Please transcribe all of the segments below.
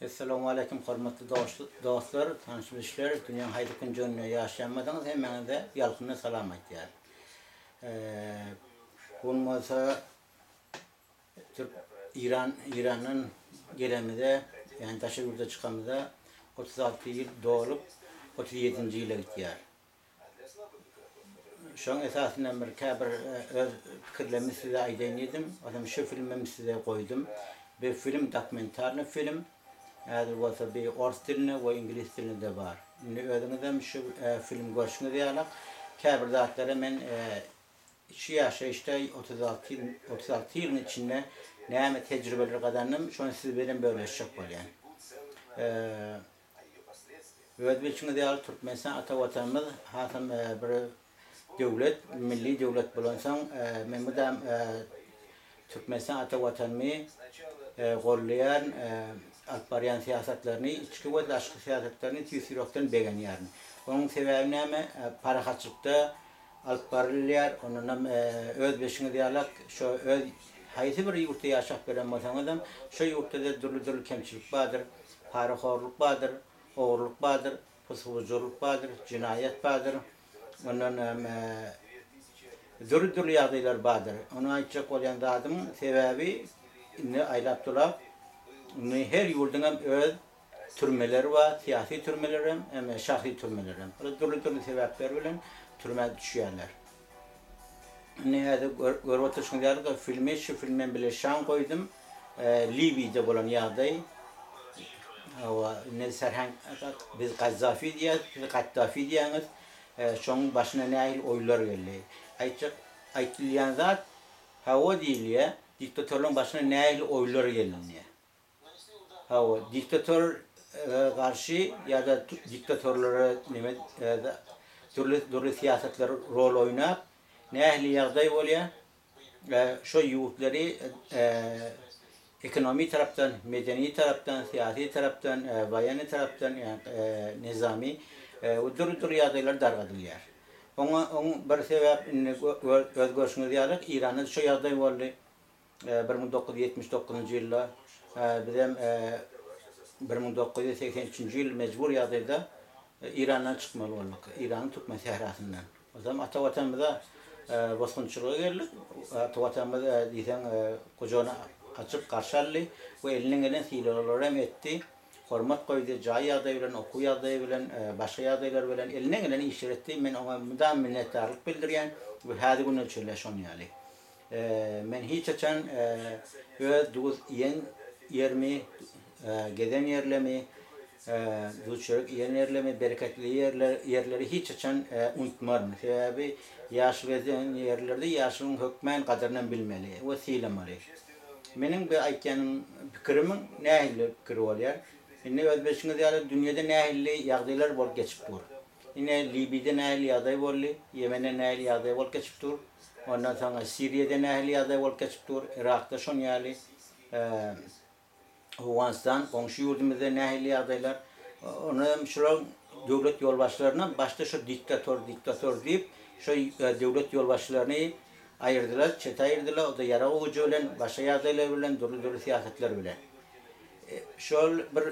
Esselamu Aleyküm hormatly dostlar, tanışmışlar. Dünyanın haydi künjönüne yaşamadınız, hemen de yalkına salam aytýar. Bulmasa Türk İran'ın gelemide, yani taşıyurda çıkamıda 36 yıl doğulup 37. yıla gitýär. Şoň esasyndan bir käbir öz pikirlerimi size aýdaýyn edim. Adam şu filmimi size koydum. Bu film dokumentarly film. Eğer varsa bir Ors dilini ve İngiliz dilini de var. Şimdi ödünüzden şu film görüşünü diyalak. Käbir zatlara men şu yaşa işte 36 yılın içinde näme tecrübeler kazandım. Şonu siz bilen bölüşecek bolýan. Özbeçiňe diyalak Türkmenistan ata vatanymyz hasam bir devlet, milli devlet bolansaň men bu da Türkmenistan ata vatanymyz gollaýan Alparyan siyasetlerini, içki ve daşkı siyasetlerini tüysürükten beğen yarın. Onun sebebi näme? Parahatçılıkta Alparlılar, onun özbeşini diyalak, şu öz haysi bir yurtta yaşap veren bolsaňyz, şu yurtta da dürlü kemçilik bardır, paraxorluk bardır, oğurluk bardır, pusguzculuk bardır, cinayet bardır. Onun dürlü ýagdaýlar bardır. Onu aýtjak bolýan zadyň sebebi ne aýlap her yurdun öz türmeleri var, siyasi türmeleri hem şahsi türmeleri. Türlü sebepler bilen türme düşýärler. Näde görüp oturşňyzlar filmi şu filmen bilen şan koydum. Libya'da bolan ýagdaý. Ne Serhan biz Gazzafi diýär, Gaddafi diýäňiz. Şoň başyna näil oýlar geldi. Aýtylýan zat hawa diýilýär, diktatörlüğün başyna näil oýlar geldi. Diktatör karşı ya da diktatörlere türlü siyasetler rol oynap nähli ýagdaý bolýar. Şu ýurtları ekonomi tarapdan, medeni tarapdan, siyasi tarapdan, bayani tarapdan, yani nizami türlü ýagdaýlar dargadylýar. Oň bir sebäp öz görüşüňiz diýerek İranyň şu ýagdaý boldy 1979-njy ýylda bizim 1983 yıl mecbur ýagdaýda İran'dan çıkmalı boldyk. İran'ın Türkmen sehrasından. O zaman ata vatanymyza bosgunçylyga geldik. Ata vatanymyz diýsen kojany açyp garşy aldy we elinden gelen hileleri hem etdi. Hormat koydy, jaý ýagdaý bilen, okuw ýagdaý bilen, başga ýagdaýlar bilen elinden gelen iş etdi. Men oňa mudam minnetdarlyk bildirýän we häzir güne çöleşýär. Men hiç açan öz duz yermi, geden yerlemi, duçörük yerlerimi, bereketli yerleri hiç açan unutmarım. Sebebi yaş gezen yerlerde yaşın hükmen kadarını bilmeli, vesilemeli. Benim bir aýtýanym pikirimin nähili pikir bolýar. Indi özbeşiňiz ýaly dünyada nähili ýagdaýlar bolup geçip dur. Ine Libya'da nähili ýagdaý boldy, Yemen'de nähili ýagdaý bolup geçip dur. Ondan soňra Suriýada nähili ýagdaý bolup geçip dur. Irak'da şon ýaly Afganistan, komşu yurdumuzda nähili ýagdaýlar. Onu şu devlet yolbaşçylaryna başta şu diktatör diýip şu devlet yolbaşçylaryny aýyrdylar, çete aýyrdylar. O da yara ucu bilen, başga ýagdaýlar bilen, dürli siyasetler bilen. Şol bir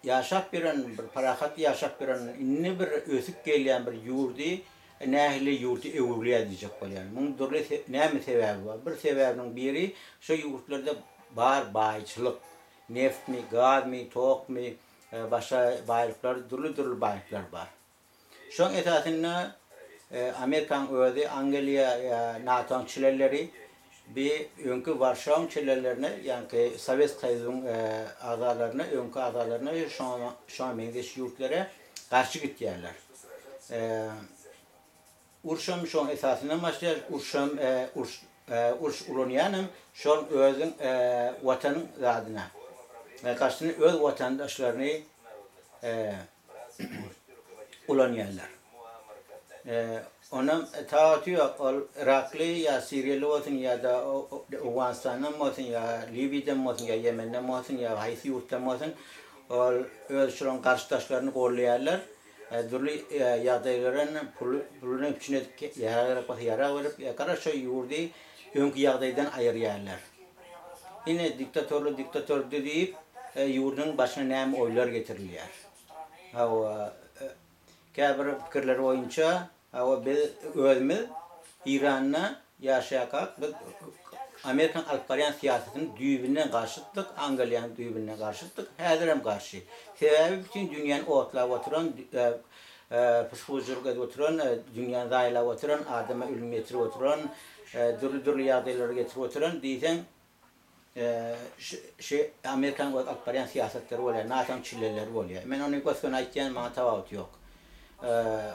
ýaşap bilen, bir parahat ýaşap bilen, inni bir ösüp gelýän bir ýurdy, nähili ýurdy öwürlýär diýjek bolýar. Muň dürli näme sebebi bar? Bir sebäbiniň biri şu ýurtlarda bar baýçylyk. Neft mi, gaz mi, tok mi, başka baýlyklar, dürli baýlyklar bar. Şoň esasynda Amerikan özi, Angliýa, NATO çileleri bir öňkü Warşaw çilelerine, yani Sovet Soýuzynyň azalaryna, öňkü azalaryna şoň meňzeş ýurtlara garşy gitýärler. Urşam şoň esasyndan başlaýar, urş ulanýanym şoň özüň watanyň zadyna. Karşısını öz vatandaşlarını ulanýarlar. Onun taatı yok. Iraklı ya Suriýaly bolsun ya da Afganistan'dan bolsun ya Libya'dan bolsun ya Yemen'den bolsun ya haýsy ýurtdan bolsun öz şoň garşydaşlaryny gollaýarlar. Dürli ýagdaýlaryny pulunyň içine ýara berip kara şu ýurdy öňkü ýagdaýdan aýyrýarlar. Yine diktatör diýip yurdun başına näme oylar getirilýär. Käbir pikirler boýunça biz özümiz İran'na yaşaýakak, biz Amerikan alyp barýan siýasatyny düýbünden garşydyk, Angliýanyň düýbünden garşydyk, häzir hem garşy. Sebäbi bütün dünýäni otlap oturan, psixolojik oturan, dünýäni zaýlap oturan, adama ölüm getirip oturan, dürli ýagdaýlara getirip oturan diýsen, Amerikan alyp barýan siýasatlary bolýar, NATO çilleleri bolýar. Men onu gösgön aýtýan maňa tabawut ýok.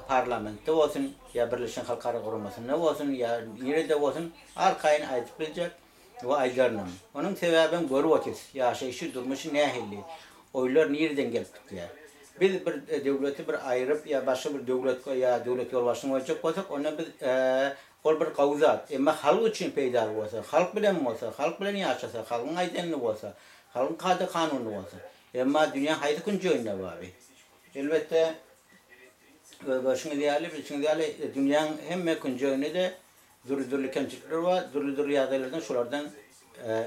Parlamentde olsun, ya Birleşen Halkara Gurulmasında olsun, ya nerede olsun, arkaýyny aýdyp biljek we aýdarnam. Onuň sebäbini görüp otyr. Ýaşaýşy durmuşy nähilli. Oýlar nereden gelipdir? Biz bir döwleti bir aýryp ya başga bir döwletke ya döwlet ýolbaşyny oýjak bolsak, ona biz ol bir gawzat. Emma halk üçin peýda bolsa, halk bilen bolsa, halk bilen ýaşasa, halkyň aýdanly bolsa, halkyň kady kanunly bolsa, emma dünýä haýdy künjoýunda bary. Elbetde başını diýäli, dünýäň hemme künjoýünde de dürli kemçilikler var, dürli ýagdaýlardan şolardan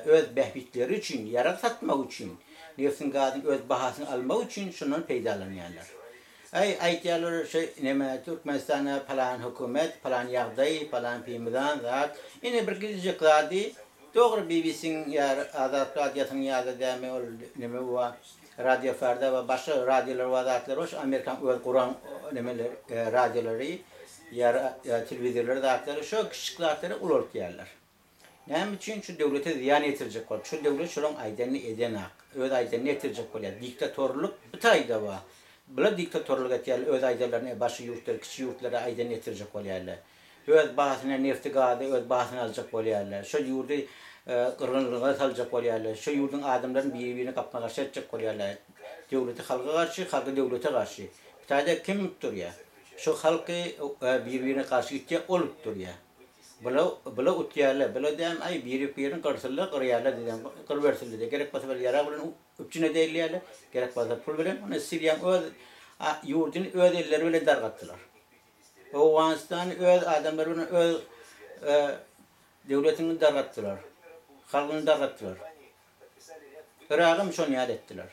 öz behbitleri üçin, ýarak satmak üçin, nefsin gadyň öz bahasyny almak üçin şundan peýdalanýarlar. Aýtýarlar näme Türkmenistana falan hökümet, falan ýagdaý, falan pemizan zat, ine bir gizli gady, dogry BBC'ň ýa Azad radiosynyň ýagdaýamy ol näme bu Radio Ferda ve başka radyolar ve zatlar var. Amerikan öz Kur'an nemeler radyoları ya televizyonları zatları şu küçük zatları ulortýarlar. Näme üçin şu döwlete ziyan ýetirjek bol. Şu döwlet şoň aýdany edenak, öz aýdany ýetirjek bolýar. Diktatorluk bitaýda ba. Bula diktatorluk etýär öz aýdalaryny başga ýurtlar, kiçik ýurtlara aýdany ýetirjek bolýarlar. Öz bahasyna nefti gady, öz bahasyny aljak bolýarlar. Şu ýurdy qırgınlığa saljak bolýarlar. Şu ýurdun adamlaryny bir-birini gapma garşy etjek bolýarlar. Döwleti halka garşy, halky döwlete garşy. Taýda kim turýar? Şu halky bir-birine garşy gitjek olup turýar. Bula utýarlar, bula dem ay bir-birini garşylar, garýarlar diýen, garbersildi de gerek bolsa ýara bilen üpçüne deýilýärler, gerek bolsa pul bilen, onu Siriýaň öz ýurduny öz elleri bilen dargatdylar. Awganistan öz adamlary bilen öz döwletini dargatdylar. Halkyny dargatdylar. Irak'ym şonu ýad etdiler.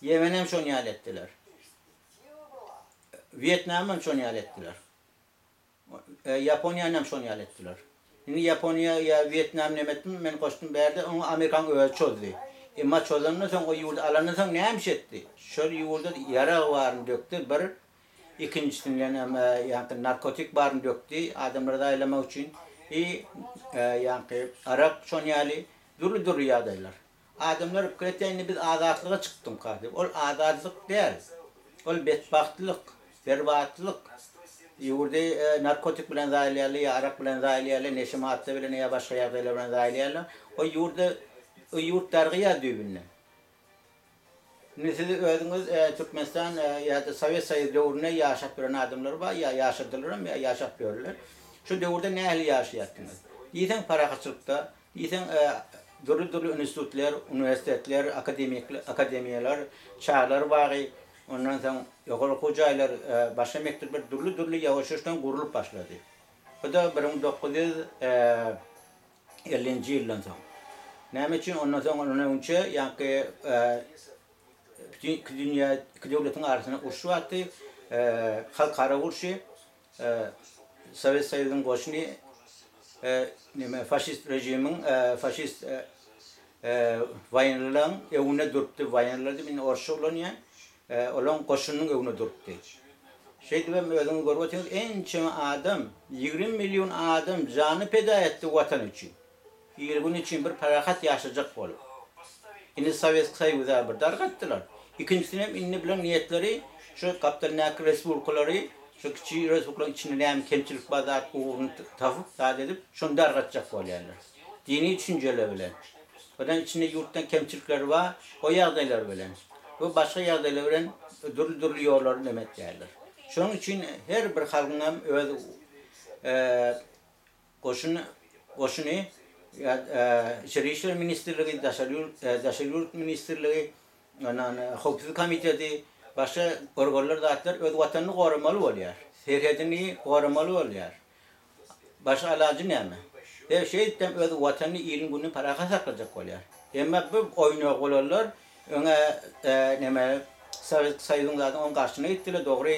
Yemenem şonu ýad etdiler. Vietnam'ym şonu ýad etdiler. Yaponiýanyň şonu ýad etdiler. Indi Yaponiýa ýa Vietnam nemetdim, men goşdum berde, onu Amerikan öýe çözdi. Emma çözenden soň o ýurda alandan soň näme etdi? Şol ýurda ýara baryn dökdi, bir ikincisinden ýa-ni narkotik baryn dökdi, adamlary aýlamak üçin. Ýa-ni Arap şonu ýaly dürli ýagdaýlar. Adamlar kretenli biz azatlyga çykdym kadip. Ol azatlyk däl. Ol betbahtlyk, berbatlyk. Ýurda narkotik bilen zaýlýarlar, ýa arak bilen zaýlýarlar, neşimatda bilen ýa başga ýagdaýlar bilen zaýlýarlar. O ýurda o ýurtlarga ýa-düýbünden. Siz özüňiz Türkmenistan ýa-da Sowet Soýuzy döwründe ýaşap bilen adamlar bar, ýa ýaşadylar, ýa ýaşap görler. Şu döwürde nähili ýaşaýatdyňyz? Diýsen parakaçylykda, diýsen dürli institutlar, universitetler, akademiyalar, çağlar bary. Ondan soň ýokary hojaýlar, başga mektepler dürli ýawaşlaşdan gurulup başlady. Bu da 1950-nji ýyldan soň. Näme üçin ondan soň onunça ýa-ni dünýä döwletiň arasyna uruş wagty, halkara uruşy, Sowet Soýuzynyň goşuny faşist rejimiň faşist waýanlaryň ewine durupdy, waýanlary bilen orşa bolanýan, olan goşunyň ewine durupdy. Şeýdip özüňiz görüp otyňyz, en çem adam, 20 milyon adam jany peda etdi watan üçin. Ýergün üçin bir parahat ýaşajak bolup. Indi Sowet Soýuzy bir dargatdylar. İkincisini hem inni bilen niyetleri şu Kapitalinak Respublikalary, şu kiçik respublikaların içinde hem kemçilik bazat uğrunu tapıp taat edip şunu dargatacak bolýarlar. Dini düşünceler bilen. Odan içinde yurttan kemçilikler var, o ýagdaýlar bilen. Bu başga ýagdaýlar bilen dürli ýollar demek diýerler. Şonuň üçin her bir halkyň öz goşuny İçeri İşler Ministerligi, Daşaryurt Ministerligi, Hukuk Komitesi, başka organlar zatlar öz watanını goramaly bolýar. Serhedini goramaly bolýar. Başka alajy näme? Şeýdem öz watanny ýylyň güni paraka saklajak bolýar. Emma bu oýnak bolarlar, Öňe neme Sovyet'in zaten onun karşına gittiler. Doğru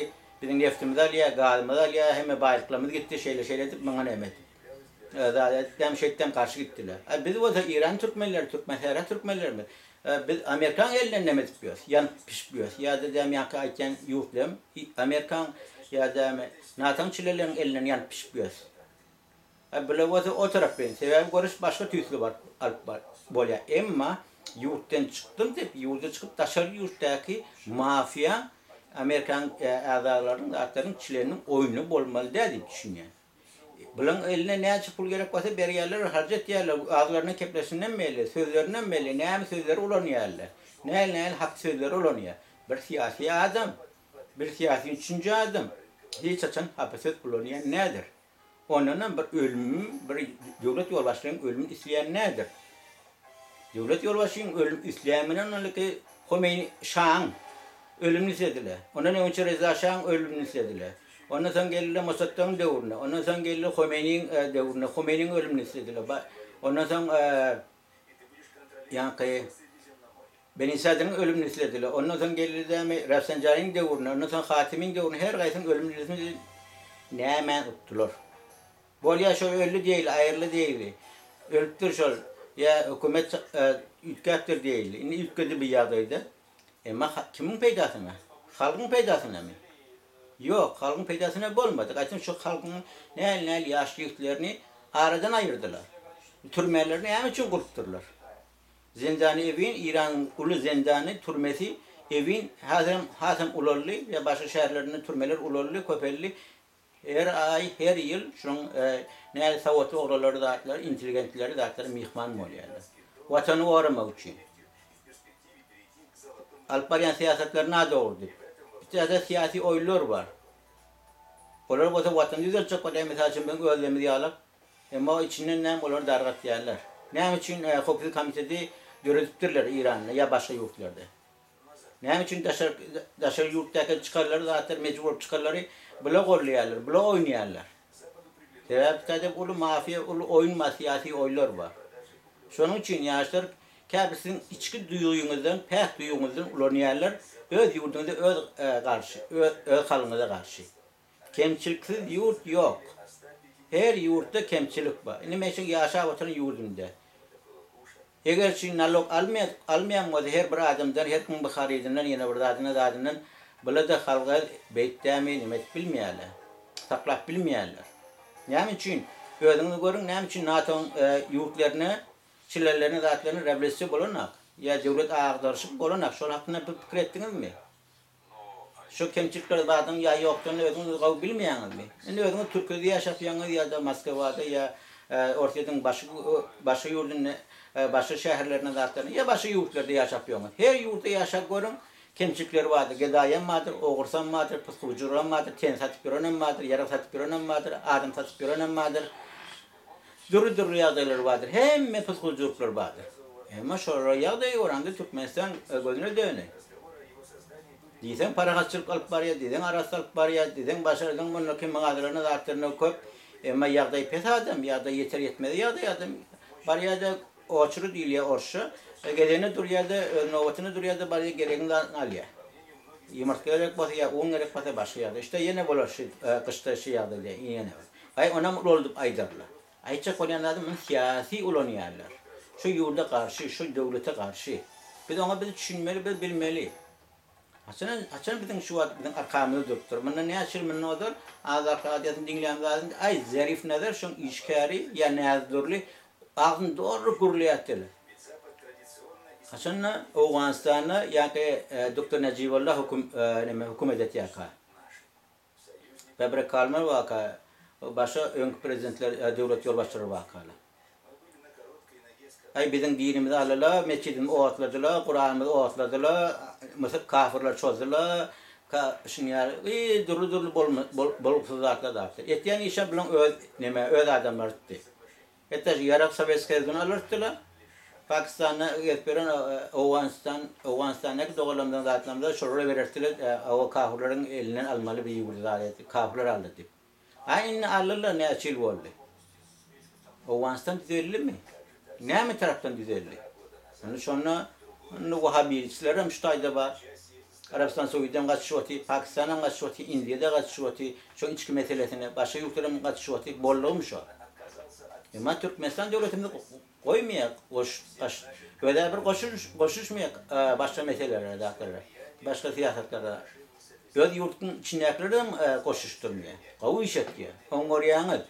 bizim neftimiz alya, gazımız alya, hem bayraklarımız gitti, şeyle edip bana nemet. Zaten demşetten karşı gittiler. Biz o da İran Türkmenleri, Türkmenler, Türkmenler mi? Biz Amerikan eline nemet yapıyoruz. Yan pişmiyoruz. Ya da dem yakı ayken yuhlem, Amerikan ya da Natan çilelerin eline yan pişmiyoruz. Böyle o taraf benim. Sebep görüş başka tüysü var. Böyle ama yurttan çıktım deyip yurda çıkıp dışarı yurttaki mafya Amerikan adalarının atların çilerinin oyunu olmalı diye düşünüyor. Bunun eline ne pul gerek varsa beri yerler harcat yerler. Ağızlarının keplesinden belli, sözlerinden belli. Ne hem sözleri olan yerler. Ne hak sözleri olan yer. Bir siyasi adam, bir siyasi üçüncü adam. Hiç açan hapis kullanıyan nedir? Onunla bir ölüm, bir devlet yolbaşlarının ölümünü isteyen nedir? Devlet yolbaşının ölüm isteyeninin onunla ki Khomeini Şah'ın ölümünü istediler. Ondan önce Reza Şah'ın ölümünü istediler. Ondan sonra geldiler Mossad'ın devrine. Ondan sonra geldiler Khomeini'nin devrine. Khomeini'nin ölümünü istediler. Ondan sonra yani Beni Saad'ın ölümünü istediler. Ondan sonra geldiler Rafsanjani'nin devrine. Ondan sonra Hatim'in devrine. Her kaysının ölümünü istediler. Ne hemen tuttular. Bol ya şu ölü değil, ayrılı değil. Ölüptür şu. Ya hükümet ülkedir değil. İni ülkede bir yerdeydi. Ama kimin peydasına? Halkın peydasına mı? Yok, halkın peydasına olmadı. Kaçın şu halkın ne yaşlı yüklerini aradan ayırdılar. Türmelerini hem için kurtturlar. Zindani evin, İran ulu zindani türmesi evin Hazem Ularlı ve başka şehirlerinin türmeler Ularlı, Köpelli her ay, her yıl şunun ne savatlı oraları dağıtlar, inteligentleri dağıtlar, mihman mı oluyorlar. Vatanı uğramak için. Alparyan siyasetlerine doğrudur. Bir siyasi oylar var. Onlar bu vatanı düzeltecek kadar mesela için ben özlemi diyorlar. Ama içinden ne olur dargat diyorlar. Ne için Hukuk Komitesi yürütürler İran'la ya başka yurtlarda. Ne için dışarı yurttaki çıkarları zaten mecbur çıkarları blok oluyorlar, blok oynuyorlar. Sebep ulu mafya, ulu oyun siyasi oylar var. Şunun için yaşlar kendisinin içki duyuyunuzdan, peh duyuyunuzdan ulanıyorlar. Öz yurdunuza öz karşı, öz halınıza karşı. Kemçiliksiz yurt yok. Her yurtta kemçilik var. Ne meşin yaşa vatanın yurdunda. Eğer ki nalog almayan var her bir adamdan, her gün Bukhari'den yine bir adından böyle de halka beyttami nimet bilmeyenler. Saklap bilmeyenler. Ne için? Gözünüzü görün, ne için NATO'nun yurtlarını, çillerlerini, zatlarını reblesi bulunak. Ya devlet ağırdarışıp bulunak. Şol hakkında bir fikir ettiniz mi? Şu kemçilikler zaten ya yoktan özünüzü kav bilmeyenler mi? Özünüzü Türkiye'de yaşayanlar ya da Moskova'da ya ortadan başka yurdun başka şehirlerine zatlarını ya başka yurtlarda yaşayanlar. Her yurtta yaşap görün. Kemçilikler vardır, gedayen vardır, oğursan vardır, pıskucuran vardır, ten satıp görenem vardır, yarım satıp görenem vardır, adam satıp görenem vardır. Duru yağdaylar vardır, hem pıskuculuklar vardır. Ama şuraya yağdayı oranda Türkmenistan gözüne dönüyor. Diysen para kaçırıp alıp var ya, diysen arası alıp var ya, diysen başarıdan bunların mağazalarına zartlarına koyup ama yağdayı pes adam, yağdayı yeter yetmedi yağdayı adam. Var ya da oçuru değil ya orşu. Geleni dur ya da novatını dur ya da bari gereğinden alıyor. Yumurta gerek basa ya un gerek basa başka yağda. İşte yine böyle kışta yağda diye yine var. Ay ona mutlu olduk aydarla. Ayça koyan adamın siyasi olan yerler. Şu yurda karşı, şu devlete karşı. Biz ona bizi düşünmeli, biz bilmeli. Açan bizim şu bizim arkamızda doktor. Bunda ne açır mı nedir? Azar kadiyatın dinleyen zaten ay zarif nedir? Şu işkari ya nezdurli ağzın doğru kuruluyatlı. Açanna Afganistan'a yani Doktor Necibullah hükümet etiyaka. Fabre Kalmer vaka başa ön prezidentler devlet yolbaşları vakalı. Ay bizim dinimizi alala, mescidimizi oğatladılar, Kur'an'ımızı oğatladılar, mesela kafirler çözdüler, durlu boluksuzlarla dağıttı. Etiyen işe bilen öz adamlar etti. Etiyen yarak Sovyet Kazını alırttılar. Pakistan'a getirilen Afganistan'daki doğulamdan zatlamda şuraya verirtiler, o kafirlerin elinden almalı bir yuvru zaleti, kafirler aldı. Aynı alırlar ne açıl oldu. Afganistan düzeldi mi? Ne mi taraftan düzeldi? Yani sonra Nu Vahabiyçiler şu tayda var. Arabistan Suudi'den kaçışıvatı, Pakistan'dan kaçışıvatı, India'da kaçışıvatı, şu içki meselesine, başka yurtlardan kaçışıvatı, bolluğumuş o. Ama Türkmenistan devletimiz koymuyor, böyle bir koşuşmuyor başka meselelere de, başka siyasetlere. Öz yurtun içindekileri de koşuşturmuyor. Kavu iş ediyor. Ongoryağınız.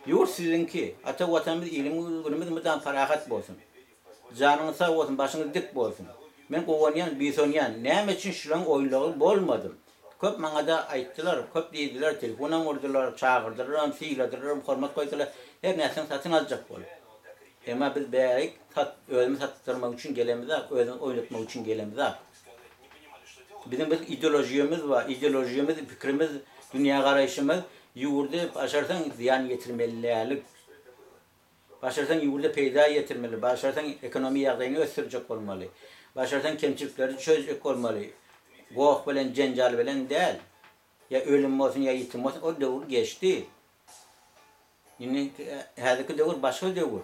Yurt sizinki, ata vatanımız, ilimimiz müdden ferahat olsun. Canınız sağ olsun, başınız dik olsun. Ben kovanayan, bisonayan, ne için şulan oyunları bolmadım. Köp bana da ayttılar, köp dediler, telefona vurdular, çağırdılar, fiiladiler, hormat koydular. Her nesini satın alacak bol. Ama biz beyik özümü sattırmak için gelemiz, özümü oynatmak için gelemiz. Bizim bir ideolojimiz var, fikrimiz, dünya karayışımız, yurdu başarsan ziyan getirmelilik. Başarsan yurda peyda getirmeli, başarsan ekonomi yağdayını östürecek olmalı. Başarsan kemçilikleri çözecek olmalı. Goğuk bilen, cencal bilen değil. Ya ölüm olsun ya yitim olsun, o devir geçti. Yine herdeki devir başka devir.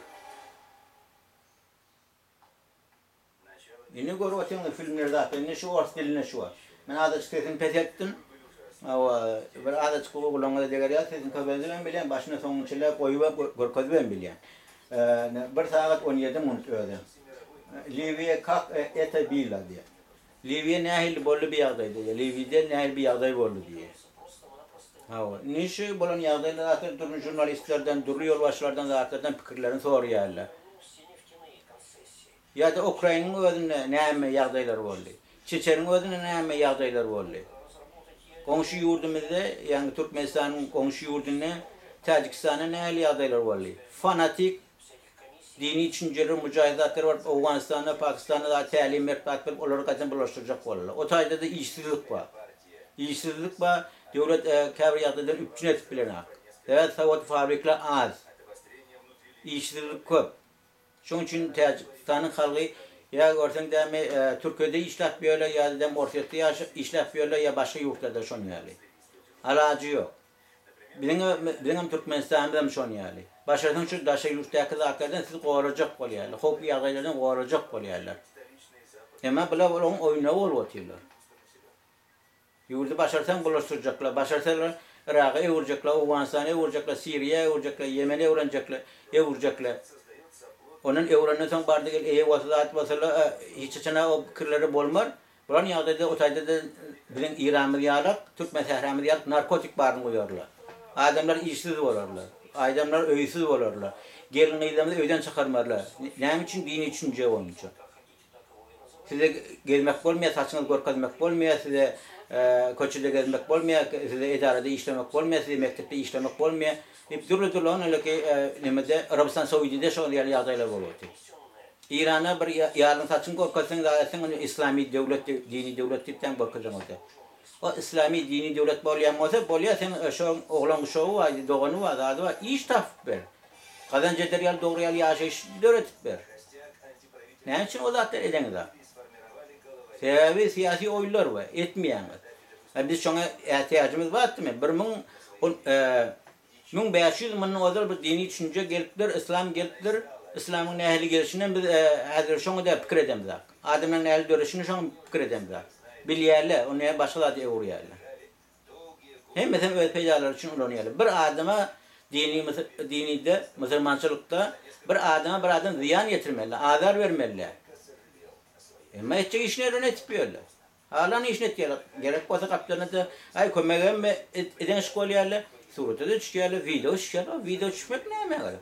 Yine görü otayım filmlerde atayım, şu orta diline şu var. Ben adı çıkıyorsun pes ettim. Bir adı çıkıyor, kulağına değer ya, sesin kabezi ben biliyorum, başına sonun içine koyup görkozu ben biliyorum. Bir saat 17 minut öyle. Livya'ya kalk ete bila diye. Livya nehir bollu bir yağdaydı. Livya'da nehir bir yağday bollu diye. Nişi bolun yağdayla zaten durun jurnalistlerden, durun yolbaşlardan zaten fikirlerini soruyorlar. Ya da Ukrayna'nın özünde neyme yağdaylar bollu. Çeçen'in özünde neyme yağdaylar bollu. Komşu yurdumuzda, yani Türkmenistan'ın komşu yurdunda Tacikistan'ın neyli yağdaylar bollu. Fanatik dini düşünceler, mücahidatlar var. Afganistan'da, Pakistan'da da talim merkez olarak kaçın bulaştıracak varlar. O tayda da işsizlik var. İşsizlik var. Devlet kavriyatlardan üpçün etip bilene. Evet, savat fabrikler az. İşsizlik çok. Şunun için Tacikistan'ın halkı ya görsen de Türkiye'de işlet böyle ya da Ortadoğu'da işlet böyle ya başka yurtlarda şun yani. Alacı yok. Benim Türkmenistan'da şun yani. Başarıdan şu daşa yurttaki zakardan sizi kovaracak oluyorlar. Hop yağdaylardan kovaracak oluyorlar. Ama böyle onun oyunu oluyorlar. Yurdu başarıdan bulaştıracaklar. Başarıdan Irak'a vuracaklar, Afganistan'a vuracaklar, Suriye'ye vuracaklar, Yemen'e vuracaklar. Onun evrenine son barda gel, vasılat vasıla hiç içine o kırları bolmar. Buranın yağdayda o tayda da bizim İran'ı yağlak, Türkmen sehramı yağlak narkotik barını koyuyorlar. Adamlar işsiz olurlar. Adamlar öysüz olurlar. Gelin idamda öyden çıkarmarlar. Ne için? Dini düşünce olunca. Size gezmek olmuyor, saçınız korkazmak olmuyor, size koçuda gezmek olmuyor, size idarede işlemek olmuyor, size mektepte işlemek olmuyor. Hep durdu lan öyle ki nemede Arabistan Suudi'de şu an yağdaylar oluyor. İran'a bir yarın saçın korkasın zaten İslami devlet, dini devlet tipten korkacaksın orada. O İslami dini devlet boluyamasa boluya sen şu oğlan şovu var, doğanı var, adı var, iş tafip ver. Kazanca deryal doğru yal yaşayış öğretip ver. Ne için o zaten edeniz? Sebebi siyasi oyunlar var, etmeyen. Biz şuna ihtiyacımız var değil mi? 1500 yılının özel bir dini düşünce gelipler, İslam gelipler, İslam'ın ehli gelişinden biz hazır şuna da fikir edemiz. Adem'in ehli görüşünü şuna fikir edemiz. Bilyerler, onu başkaları diye uğrayarlar. Hem mesela öz peydalar için uğrayarlar. Bir adama dinide, Müslümançılıkta bir adam ziyan getirmeliler, azar vermeliler. Ama edecek işini öğretmiyorlar. Hala işini etkiyorlar. Gerek olsa kaplarına da ay kömeğe eden şikolyarlar. Surata da çıkıyorlar, video çıkıyorlar. Video çıkmak ne yemek var?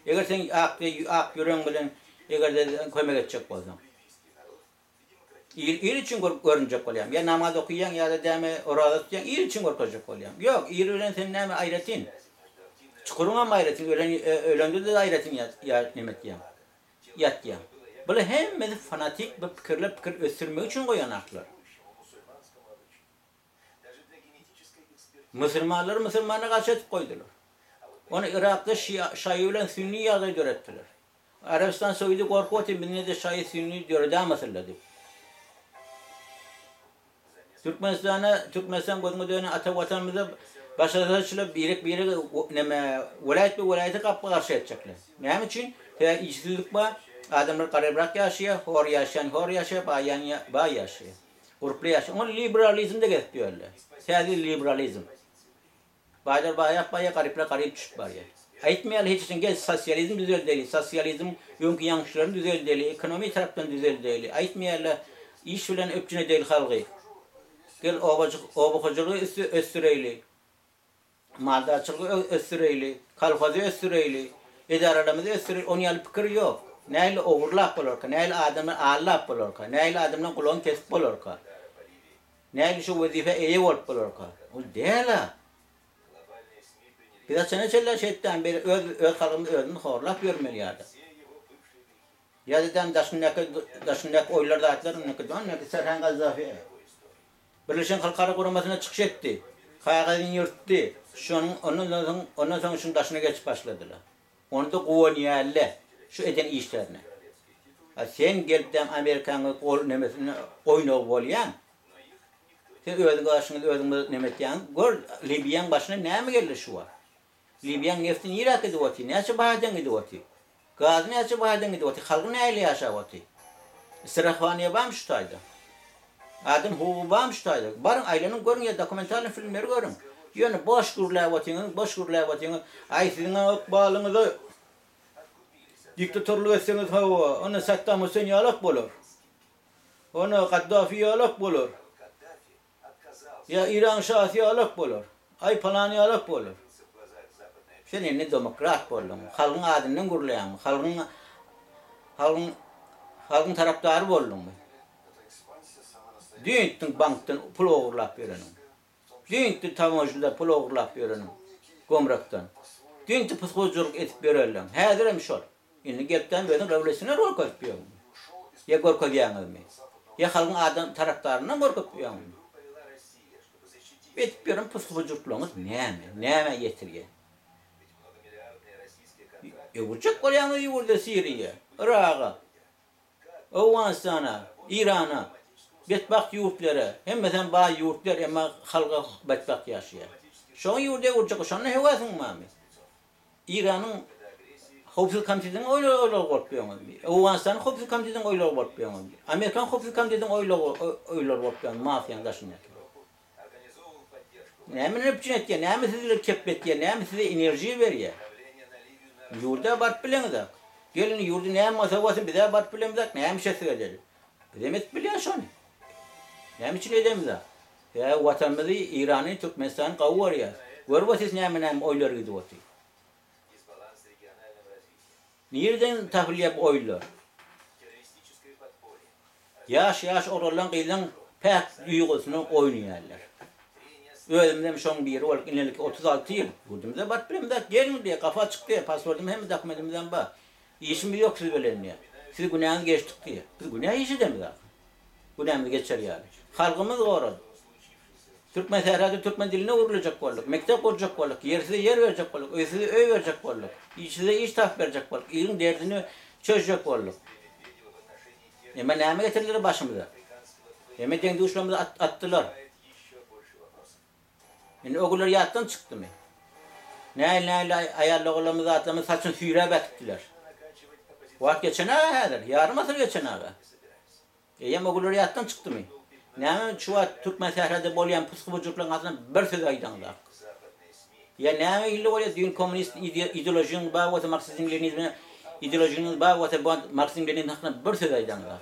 Eğer sen ak yürüyen bilen, eğer de kömek edecek olsan. İyi için görünecek olayım. Ya namaz okuyan ya da deme orada tutuyan iyi için korkacak olayım. Yok, iyi ölen senin neme ayretin. Çukuruna mı ayretin? Ölende de ayretin yat ya. Böyle hem fanatik bir fikir östürmek için koyanaklar. Müslümana karşı etip koydular. Onu Irak'ta Şii ile Sünni yağdayı öğrettiler. Arabistan Suudi korku otun birine de Şii Sünni diyor, daha meseledir. Türkmenistan gözüne dönen ata vatanımıza başarılı bir velayete kapı karşı edecekler. Ne için? İşsizlik var, Adamlar qarabrak yaşıyor, hor yaşıyor, bay yaşıyor. Urplu yaşıyor. Onu liberalizm de getiriyorlar. Siyasi liberalizm. Baylar baya qarib düşüp var ya. Aytmayal hiç için gel sosyalizm düzel değil. Sosyalizm yönkü yanlışların düzel değil. Ekonomi taraftan düzel değil. Aytmayal iş bilen öpçüne değil halkı. Gel obacılığı östüreyli. Maldacılığı östüreyli. Kalfazı östüreyli. İdaralarımızı östüreyli. Onun yalı fikir yok. Neyle overlap olurka, neyle adamlar ağırlap olurka, neyle adamlar kulağını kesip olurka. Neyle şu vazife iyi olup olurka. O değil ha. Biraz sene çeller şeyden beri öz halkımız özünü horlap görmeliyordu. Ya dedim daşındak oylarda atlar ne Serhan Gazzafi. Birleşen Halkara Kuruması'na çıkış etti. Kayakadın yırttı. Ondan sonra şunun taşına geçip başladılar. Onu da kuvveniyerle. Şu eden işlerine. Sen gelip de Amerikan'ın oyunu bolyan. Sen özün karşınızda özün nemetyan. Gör Libya'nın başına ne mi geldi şu var? Libya'nın neftini Irak ediyordu. Ne açı bahadan ediyordu? Gazı ne açı bahadan ediyordu? Halkı neyle yaşıyordu? İstirahvaniye bağmıştaydı. Adam hukuku bağmıştaydı. Barın ailenin görün ya dokumentarlı filmleri görün. Yani boş gurlavatını. Ay sizin bağlınızı diktatörlük etseniz hava. Onu Saddam Hüseyin yalak bulur. Onu Kaddafi yalak bulur. Ya İran Şahı yalak bulur. Ay falan yalak bulur. Sen ne demokrat boldun. Halkın adından gurlayan. Halkın taraftarı boldun mu? Düğüntün banktan pul oğurlap verenin. Düğüntün tamamcıda pul oğurlap verenin. Gomraktan. Düğüntün psikolojik etip verelim. Hədirəm ol. Şimdi gelipten verin revolüsyoner korkup yiyorum. Ya korkup yiyorsunuz mu? Ya halkın adam taraftarından korkup yiyorsunuz mu? Etip verin psikolojikluğunuz neyme getiriyor? Yuvurcak koyanı yuvurda Suriye, Irak'a, Afganistan'a, İran'a, bedbaht yurtlara, hem mesela bazı yurtlar ama halka bedbaht yaşıyor. Şu an yurda yuvurcak, şu an ne hevasın mı? İran'ın Hopsuz Komitesi'nin oyları korkuyorsunuz. Afganistan'ın Hopsuz Komitesi'nin oyları korkuyorsunuz. Amerikan Hopsuz Komitesi'nin oyları korkuyorsunuz. Mafyanın taşında. Neymin öpçün etiyor, neymin sizi kepbetiyor, neymin size enerji veriyor. Yurda bat bilenizak. Gelin yurdu neymin masavasın bize bat bilenizak, neymin şey söyledi. Bilemet bilen şunu. Neymin için edemizak. Ya vatanımızı İran'ın, Türkmenistan'ın kavu var ya. Görüyor siz neymin oyları gidiyor. Nereden tahvil yap oylar? Yaş oralan kıyılan pek duygusunu oynuyorlar. Özümden şun bir ol, inelik 36 yıl. Vurdumda bat bilemde gelin diye kafa çıktı diye pasportum hem dokumentimden bak. İşim yok siz böyle niye? Siz günahınız geçtik diye. Biz günah işi demiz abi. Günahımız geçer yani. Halkımız doğru. Türkmen seherada Türkmen diline vurulacak varlık, mektep kuracak varlık, yersize yer verecek varlık, öysize öy verecek varlık, işsize iş tahp verecek varlık, ilin derdini çözecek varlık. Ama neyme getirdiler başımıza? Ama dengi uçlarımıza attılar. Yani oğullar yattan çıktı mı? Neyle ayarlıqlarımıza atlamı saçın suyra bettiler. Vakit geçen ağadır, yarım asır geçen ağa. Ama oğullar yattan çıktı mı? Neyme şu an Türkmen sehrada bolayan psikolojiklerin altından bir söz aydanlar. Ya neyme illi oluyor düğün komünist ideolojinin bağı ve Marksizm-Leninizmin ideolojinin bağı ve Marksizm-Leninizmin hakkında bir söz aydanlar.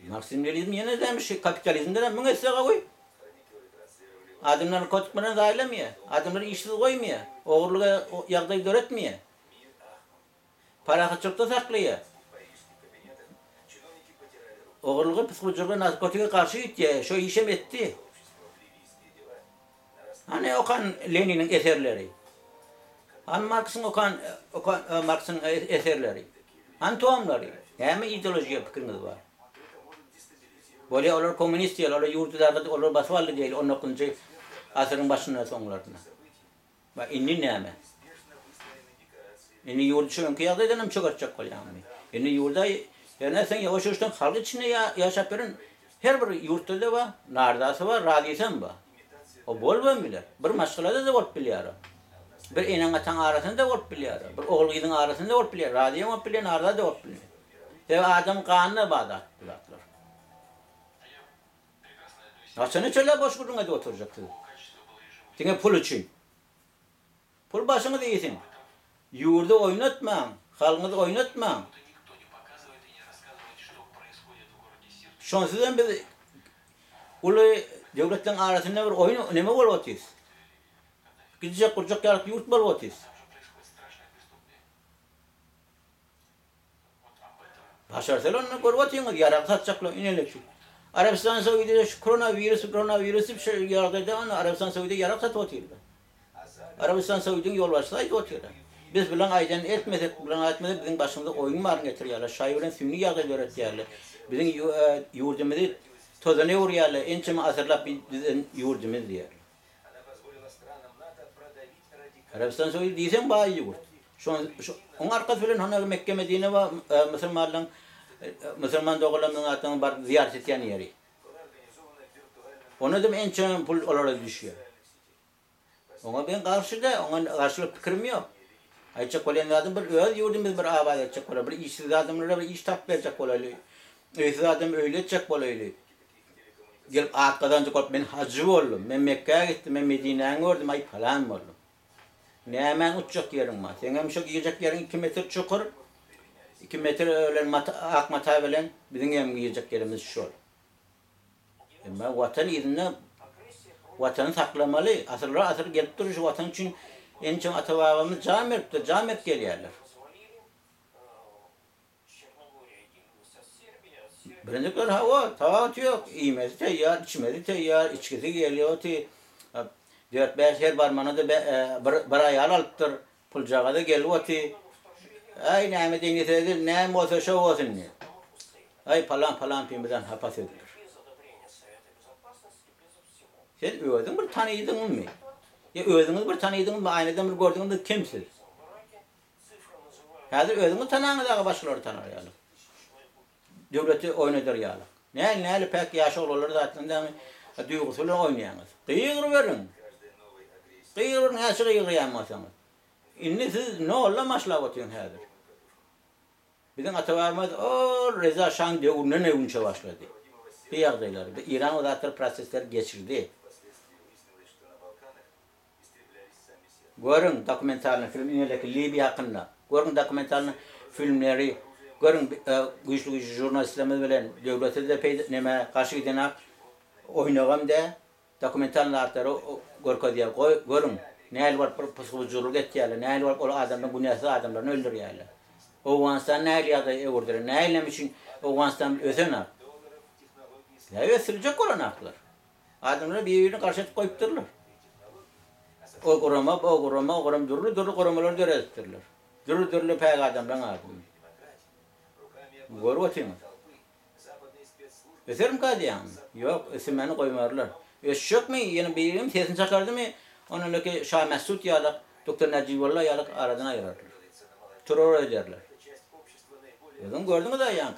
Marksizm-Leninizm yine demiş kapitalizmde de müngesize koy. Adamları kotuklarına da aylamiyor. Adamları işsiz koymuyor. Oğurluğa yağdayı öğretmiyor. Para kaçırıkta saklıyor. Oğurluğa psikolojikle narkotika karşı gitti. Şu işem etti. Hani Okan Lenin'in eserleri. Hani Marx'ın Marx'ın eserleri. Hani tohumları. Hem ideolojiye fikriniz var. Böyle olur komünist değil, olur yurtlarda, olur basvallı değil, 19. asırın başına sonlarına. Bak inni neyme. İnni yurdu şu önkü yağda edenim çok açacak kol yani. İnni yurda, yani sen yavaş yavaştan halk içinde yaşap verin. Her bir yurtta da var, nardası var, radiysen var. O bol ben bilir. Bir maşgulada da bol biliyorum. Bir enen atan arasında olup bilýär. Bir oğul gyzyň arasında olup bilýär. Radio olup bilýär, arada da olup bilýär. Ve adam kanına bağdat bulatlar. Açını çöle boş kurduğuna da oturacaktı. Dine pul için. Pul başını değilsin. Yurda oynatma, halkını oynatma. Şonsuzdan biz ulu devletin arasında bir oyun neme bolotýys. Gidecek kuracak yarak yurt bolotýys. Başarsalar onu görüyorsunuz, yarak satacaklar, inelek. Arabistan Saudi'de şu koronavirüs bir şey yaratacak ama Arabistan Saudi'de yarak satıyorlar. Arabistan Saudi'nin yol başlaydı otuyorlar. Biz bilen aydan etmesek, bilen etmesek bizim başımıza oyun var getiriyorlar. Şahiren sünni yağı öğretiyorlar. Bizim yurdumuzu tozana uğruyorlar. En çimi asırlar bizim yurdumuz diyorlar. Arabistan Saudi diysen bayağı yurt. Onun arkası filan hani Mekke Medine ve Müslüman doğularının altından bar ziyaret eden yeri. Ona da en çimi pul olarak düşüyor. Ona ben karşılık fikrim yok. Ayçak olan adam bir öz yurdumuz bir abad edecek ola, bir işsiz adamlara bir iş tap verecek ola, işsiz adam öyle edecek ola öyle. Gelip arkadan çıkıp ben hacı oldum, ben Mekke'ye gittim, ben Medine'ye gördüm, ay falan oldum. Ne hemen uçacak yerim var. Sen hem şu yiyecek yerin 2 metre çukur, 2 metre öyle ak mata bilen bizim hem yiyecek yerimiz şu. Ama vatan izine vatanı saklamalı. Asır gelip durur şu vatan için en çok atababamız camet geliyorlar. Birinciler hava, tavat yok. İyimezi teyyar, içmezi teyyar, içkisi geliyor. 4-5 her barmana da bir ayar alıptır. Pulcağa da geliyor. Ay neyme dengesedir, neyme olsa şu olsun ne. Ay falan pimiden hapas edilir. Sen özün bir tanıydın mı? Ya özünüz bir tanıydınız mı? Aynadan bir gördünüz mü kimsiz? Hazır özünüz tanağınız da başkaları tanır yani. Devleti oynadır yani. Ne pek yaşa olurlar zaten de duygusuyla oynayanız. Kıyır verin. Kıyır verin, yaşa kıyırayamazsanız. İnni siz ne olla maşlav atıyorsun hazır. Bizim atavarımız o Reza Şan devrine ne unça başladı. Bir yağdayları. İran o zaten prosesler geçirdi. Görün dokumentarlı film ineleki Libya hakkında. Görün dokumentarlı filmleri. Görün güçlü jurnalistlerimiz bilen devlete de karşı gidene oynağım da dokumentarlı artları görkodiya görün. Ne var psikolojik etkiyle, ne var o adamın günyası adamlarını öldürüyorlar. Afganistan ne yapıyorlar öldürüyor, ne yapmış için Afganistan ösenar. Ya ösürecek olan aklar. Adamları birbirine karşı koyup dururlar. O kurum durur kurumalar dörettirler. Durur pek adamdan aldım. Görüyor musun? Eserim kadı yani. Yok, esimlerini koymarlar. Eşek mi? Yani birinin sesini çıkardı mı? Onunla Şah Mesut yalık, Doktor Necibullah yalık aradan ayırırlar. Terör ederler. Gördün mü da yani?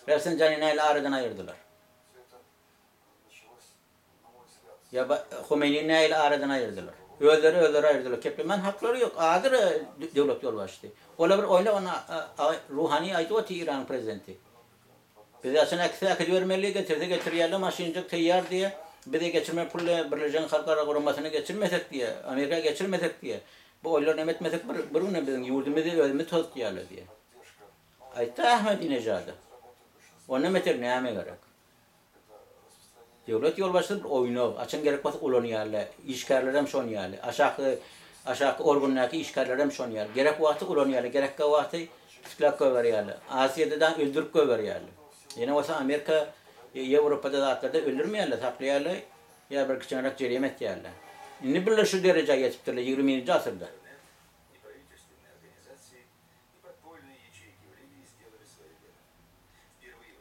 Rafsanjani ile aradan ayırdılar. Ya Khomeini ile aradan ayırdılar. Öldürü ayırdılar. Keplemen hakları yok. Adır devlet yol başladı. Ola bir oyla ona ruhani aydı o İran prezidenti. Bize aslında akı vermeli getiriyorlar maşincik teyyar diye. Bir de geçirme pulle Birleşik Halklar Kuruması'nı geçirmesek diye. Amerika geçirmesek diye. Bu oylar ne etmesek birine bizim yurdumuzu ölümü toz diyorlar diye. Ayta Ahmedinejad'ı. Ona meter ne yapmaya gerek? Devlet yol başladı oyunu. Açın gerekmez ulanıyorlar. İşgaller hem şonyorlar. Aşağı organlardaki işgaller hem şonyorlar. Gerek vakti ulanıyorlar. Gerek vakti sıklak koyuyorlar. Asya'dan öldürüp koyuyorlar. Yine olsa Amerika Avrupa'da zaten öldürmüyorlar, saklıyorlar. Ya bir küçük cerime ediyorlar. Ne bileyim şu dereceye geçiptirler 20. asırda.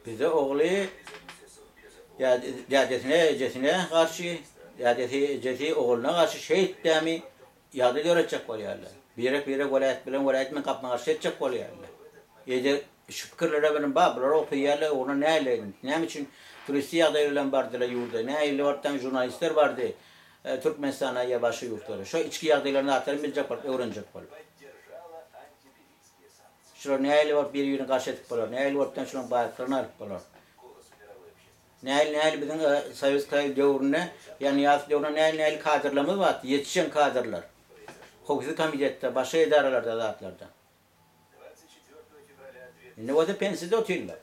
Bize oğlu dedesine karşı, dedesi oğluna karşı şehit demi yadı öğretecek oluyorlar. Birek velayet mi kapma karşı edecek oluyorlar. Şu fikirlere benim bablar okuyorlar, ona ne için turisti yağda verilen vardılar yurda, ne ile vardan jurnalistler vardı. Türkmenistan'a ya başka yurtlara. Şu içki yağdaylarını atlarım bilecek var, öğrenecek var. Şurada ne aylı var bir yürüyün karşı etip var. Ne aylı vardan şunun bayraklarını alıp var. Ne aylı bizim Sovyet Kayı devrine, yani yaz devrine ne aylı kadırlarımız var. Yetişen kadırlar. Hukuki komitette, başka idarelerde, zatlarda. Ne o da pensiyede oturuyorlar.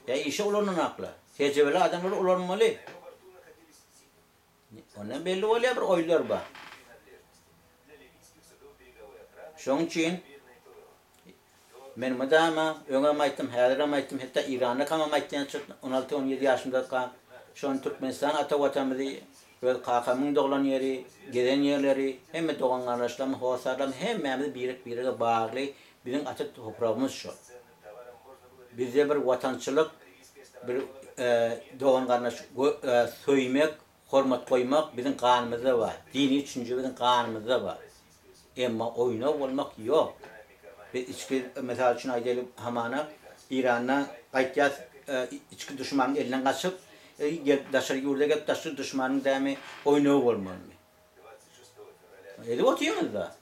Ya işe olanın aklı. Tecrübeli adamlar olanmalı. Ondan belli oluyor bir oylar var. Şunun için ben madama öňe aýtdym, häzir aýtdym, hatta İran'a kam aýtdym, 16-17 ýaşymda kan. Şon Türkmenistan ata watanymyzy we kakamyň doglan ýeri, geden ýerleri, hemme dogan garaşlamy, howasarlamy hemmemiz birige bagly. Bizim ata toprağımız şu. Bizde bir watançylyk, bir dogan garaş söýmek, hormat koymak bizim kanımızda var. Dini düşünce bizim kanımızda var. Emma oyuna olmak yok. Ve içki mesela için aydeli hamana İran'dan qaytyas içki düşmanın elinden kaçıp daşarı yurda gelip daşarı düşmanın demi oyunu olmalı. Eli otuyorsunuz da.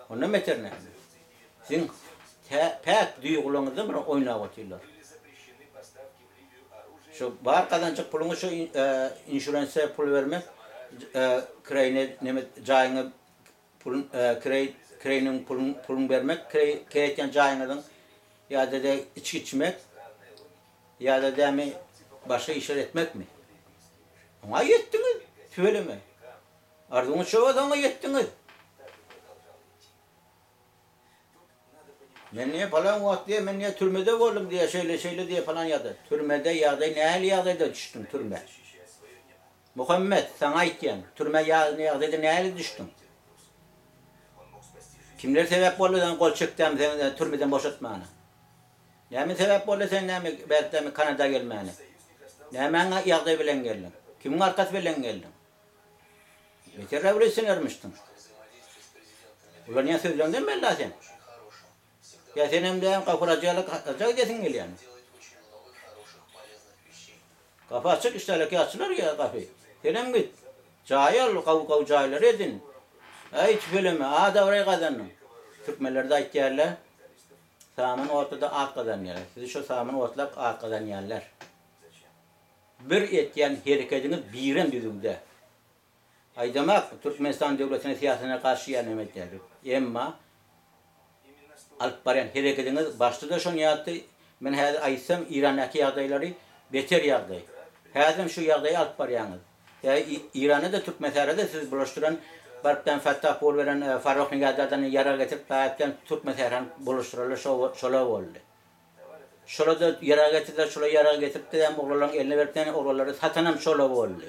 Onun meterne. Sizin pek duygularınızda bir oyuna otuyorlar. Şu bar kazanacak pulunu şu inşuransa pul vermek kreyne nemet cayını pulun kreynin pulun vermek kreyken cayınadın ya da içki içmek ya da demi başka işler etmek mi? Ona yettiniz. Şöyle mi? Ardını çoğu ona yettiniz. Ben niye falan vakti diye, ben niye türmede oldum diye, şöyle diye falan yadı. Türmede yağdı, ne yağdaydı düştüm türme. Muhammed sana aytken, türme yağdaydı, ne düştüm. Kimler sebep oldu sen kol çıktım, sen türmeden boşaltmana. Ne mi sebep oldu sen ne mi, belki mi Kanada gelmeni. Ne mi yağday bilen geldin. Kimin arkası bilen geldin. Beter revolüsyon ermiştin. Ulan niye sözlendin mi Allah sen? Ya senin de kafuracılık atacak desin gel yani. Kafa açık işte açılır ya kafayı. Senin git. Cahil kavu cahiller edin. Hiç bölümü. Da oraya kazanın. Türkmenlerde ait yerler. Sağımın ortada ak kazanıyorlar. Sizi şu sağımın ortada ak kazanıyorlar. Bir etken hareketiniz biren düzümde. Aydamak Türkmenistan devletine siyasetine karşı yerlemetler. Emma alıp baren hareketiniz başta şon yattı. Men häzir aýsam İran'daki ýagdaýlary beter ýagdaý. Häzir şu ýagdaýy alıp barýaňyz. İran'da da Türkmenistanda da siz buluşturan barpdan Fattah bol veren Farruh Nigadardan ýara getirip taýatdan Türkmenistana buluşturulýar şola boldy. Şola da ýara getirdi, şola ýara getirip de oğlanlaryň eline beripden oğlanlary satanam şola boldy.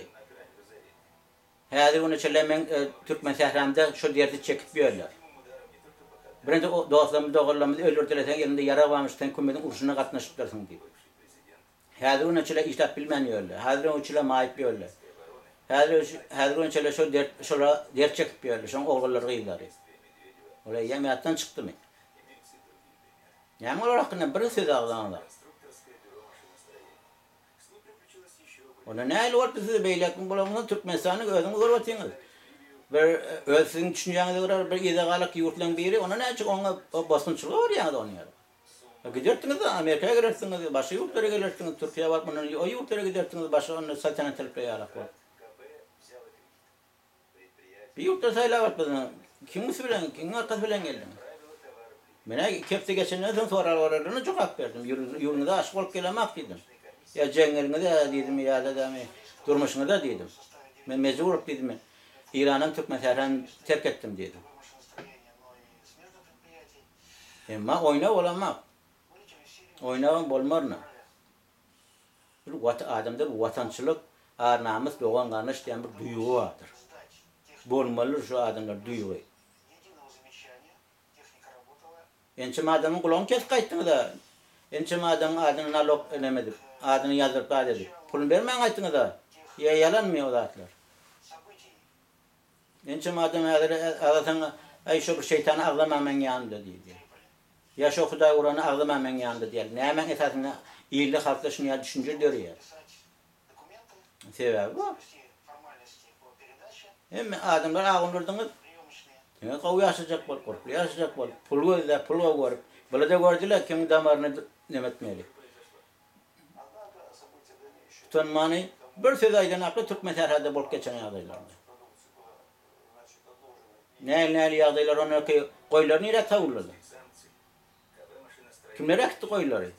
Häzir onu çelemen Türkmenistanda şu derdi çekip ýörler. Birinci dostlarımız öldürtülesen elinde yara varmıştan kümetin uruşuna katnaşıptarsın diye. Häzir onu çele işlep bilmen ýörler. Häzir onu çele maýyp ýörler. Häzir onu çele şola dert çekip ýörler. Şoň oğulları gyýlary. Ola ýemýatdan çykdymy? Ýa-ni olar hakkında bir söz agdanlar. Ona näle bolupdy siz beýlekin bolamyň Türkmenistanyň özüňiz görüp otyňyz. Bir özüň düşünýäňize göre bir ýedegalyk ýurtlaryň biri, ona näçe oňa basınçylyk bar ýa-da onyar. Gidertiňiz de Amerika'ya gidertiňiz, başga ýurtlara gidertiňiz, Türkiýe barp muny o ýurtlara gidertiňiz, başga onu saltanat ýarak bar. Bir ýurtda saýlap barpyň. Kimisi bilen, kimin arkasy bilen geldin? Mene kepse geçenden soň soralarlaryna jogap berdim. Ýurunda aşyk bolup gelemek diýdim. Ya jeňeriňe de diýdim, ýa-da durmuşyňa da diýdim. Men mejbur bolup diýdim. İran'ın Türkmenistan'ı terk ettim dedim. Ama oyna olamak. Oynawan bolmarna. Bir adamda bu watançylyk, ar-namus, dogan garnaş diýen bir duýgu bardyr. Bolmaly şu adamlar duýgy. Ençe adamyň gulagyny kesip gaýtdyň da. Ençe adamyň nalog elemedi. Adyny ýazyp gaýdy. Pul bermeň gaýtdyň da. Ýalanmy o zatlar. Ençe madem ağlatan ay şu bir şeytanı ağlamaman yanında diýdi. Ya şu Hudaý uranı ağlamaman yanında diýer. Näme esasında iýlik halkda şunu düşünje dörýär. Sebäbi bu. Hem adamlar ağınırdınız. Yine kavu yaşayacak bol, korkulu yaşayacak bol. Pul gözler, pul görüp. Böyle de gördüler kimin damarını nemetmeli. Tutanmanı bir söz aydan aklı Türkmen serhade bolup geçen yağdaylarında. Näli yağdaylar onu ki koylarını ile tavırladı. Kimler ekti koyları?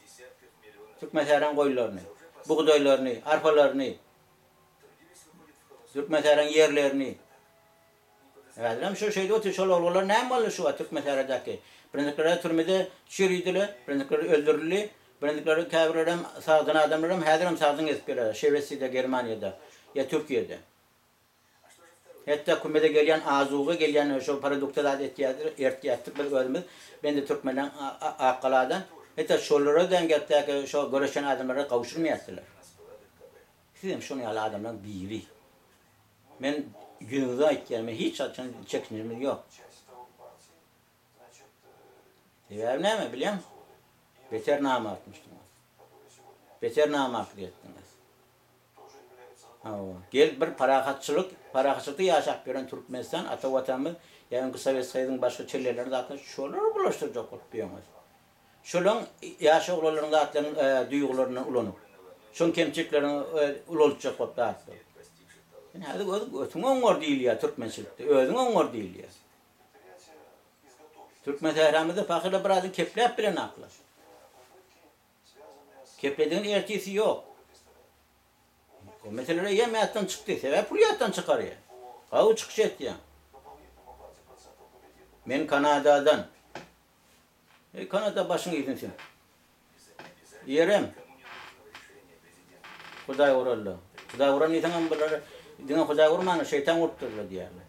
Türkmen serhan koylarını, buğdaylarını, arpalarını, Türkmen serhan yerlerini. Adam şu şeyde oturuyor, şol oğullar ne malı şu Türkmen serhadaki? Birindikleri türmede şiriydiler, birindikleri öldürüldü, birindikleri kâbirlerim, sağdın adamlarım, hadirim sağdın ezikler, Şevesi'de, Germanya'da, ya Türkiye'de. Hatta kumede gelen azuğu, gelen şu paradokta da ertiyattık biz gözümüz, ben de Türkmen'den akkaladan, hatta şollara dengetteki şu görüşen adamlara kavuşturmayastılar. Sizim şunu yalı adamdan biri. Ben günüze ait gelme hiç açan çekinirimiz yok. Sebep ne mi biliyor musun? Beter nama atmıştınız. Beter nama ettiniz. Gel bir parakatçılıkta yaşap gören Türkmenistan, ata vatanımız, yani Sovet Soyudu'nun başka çellerini zaten şoları bulaştıracak olup diyoruz. Şolun yaşa oğullarının zaten duygularını ulanıp, şun kemçiklerini ulanacak olup zaten. Yani hadi ötün onlar değil ya Türkmençilikte, özün onlar değil ya. Türkmen sehramızda fakirle birazın keplep bile naklar. Keplediğin ertesi yok. O meseleleri yemeyattan çıktı, sebep puliyattan çıkar ya. Kavu çıkış et ya. Ben Kanada'dan. Kanada başını gidinsin. Yerem. Kuday uğrarlı. Kuday uğran neysen ama bunları, dine kuday uğrmanı şeytan uğrturlar diyorlar.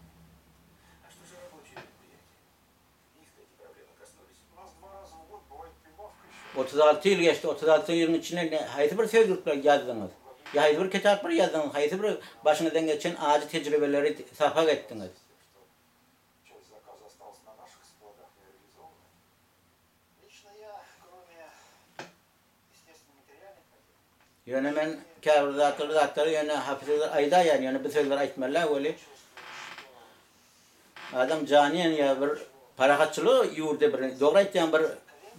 Otuz 36 yıl geçti, 36 yılın içine haydi bir sözlükler yazdınız. Ya haydi bir kitaplar yazdınız, haydi bir başınızdan geçen acı tecrübeleri safhak ettiniz. Yani ben kâbir zatları yani hafızlar ayda yani bir sözler aytmalar öyle. Adam caniyen ya bir parakatçılığı yurda bir doğru aytyan